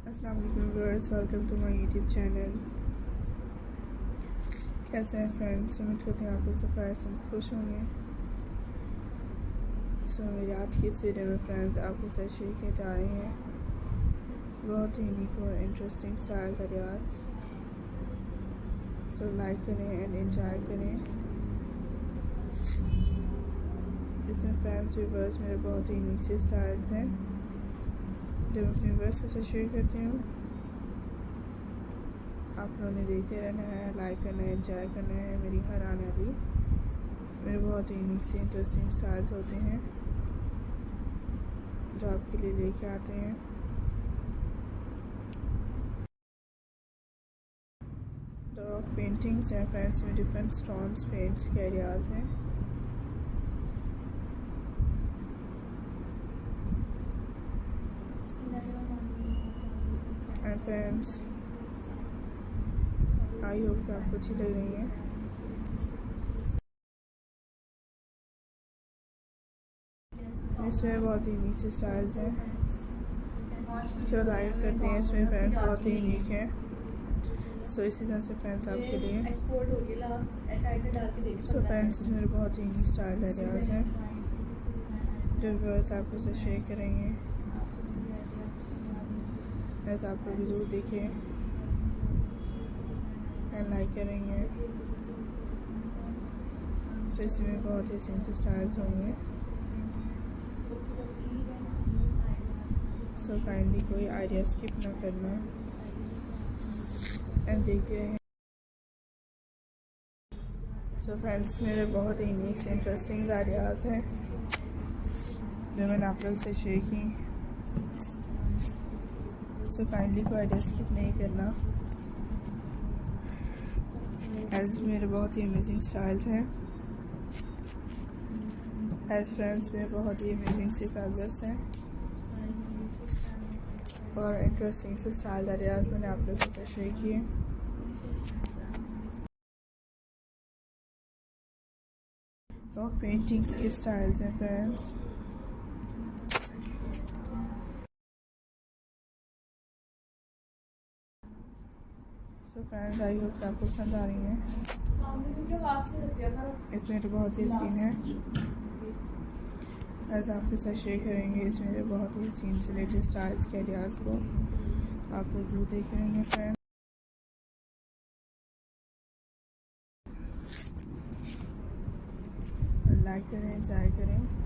अस्सलाम वालेकुम viewers, welcome to my YouTube channel. कैसे हैं फ्रेंड्स? उम्मीद करते हैं आप लोग सब खुश होंगे। मेरी आज की इस वीडियो में फ्रेंड्स आपको साथ शेयर किए जा रहे हैं बहुत ही यूनिक और इंटरेस्टिंग स्टाइल आइडियाज़। लाइक करें एंड एंजॉय करें। इसमें फ्रेंड्स व्यूअर्स मेरे बहुत ही यूनिक से स्टाइल्स हैं जो मैं अपने व्यूअर्स के साथ शेयर करती हूँ। आप लोगों ने देखते रहना है, लाइक करना है, एंजॉय करना है। मेरी हर आने वाली मेरे बहुत ही यूनिक से इंटरेस्टिंग स्टाइल्स होते हैं जो आपके लिए लेके आते हैं। तो पेंटिंग्स हैं फ्रेंड्स में डिफरेंट स्टोन्स पेंट्स के आइडियाज़ हैं। एंड फ्रेंड्स आई होप कि आपको अच्छी लग रही है। इसमें बहुत ही यूनिक से स्टाइल्स हैं जो लाइक करते हैं। इसमें फ्रेंड्स बहुत ही यूनिक है। इसी तरह से फ्रेंड्स आपके लिए फ्रेंड्स इसमें बहुत ही यूनिक स्टाइल आइडियाज़ हैं जो व्यूअर्स आपको से शेयर करेंगे। ऐसा आप लोग जरूर देखें एंड लाइक करेंगे। इसमें बहुत ही अच्छे स्टाइल्स होंगे। काइंडली कोई आइडिया स्किप ना करना एंड देखते रहें। फ्रेंड्स मेरे बहुत ही यूनिक से इंटरेस्टिंग आइडियाज़ हैं जो मैंने आप लोग से शेयर की। काइंडली कोई आइडिया स्किप नहीं करना एज मेरे बहुत ही अमेजिंग स्टाइल्स हैं। एज फ्रेंड्स मेरे बहुत ही अमेजिंग से फैब्रिक्स हैं और इंटरेस्टिंग से स्टाइल आइडियाज़ मैंने आप लोगों से शेयर किए। और पेंटिंग्स के स्टाइल्स हैं फ्रेंड्स। फ्रेंड्स आई होप आपको पसंद आ रही हैं। इसमें तो बहुत ही सीन है ऐसा आपके साथ शेयर करेंगे। इसमें बहुत ही सीन से रिलेटेड स्टाइल्स के आइडियाज़ को आप लोग जरूर देख रहेंगे फ्रेंड्स। लाइक करें, एंजॉय करें।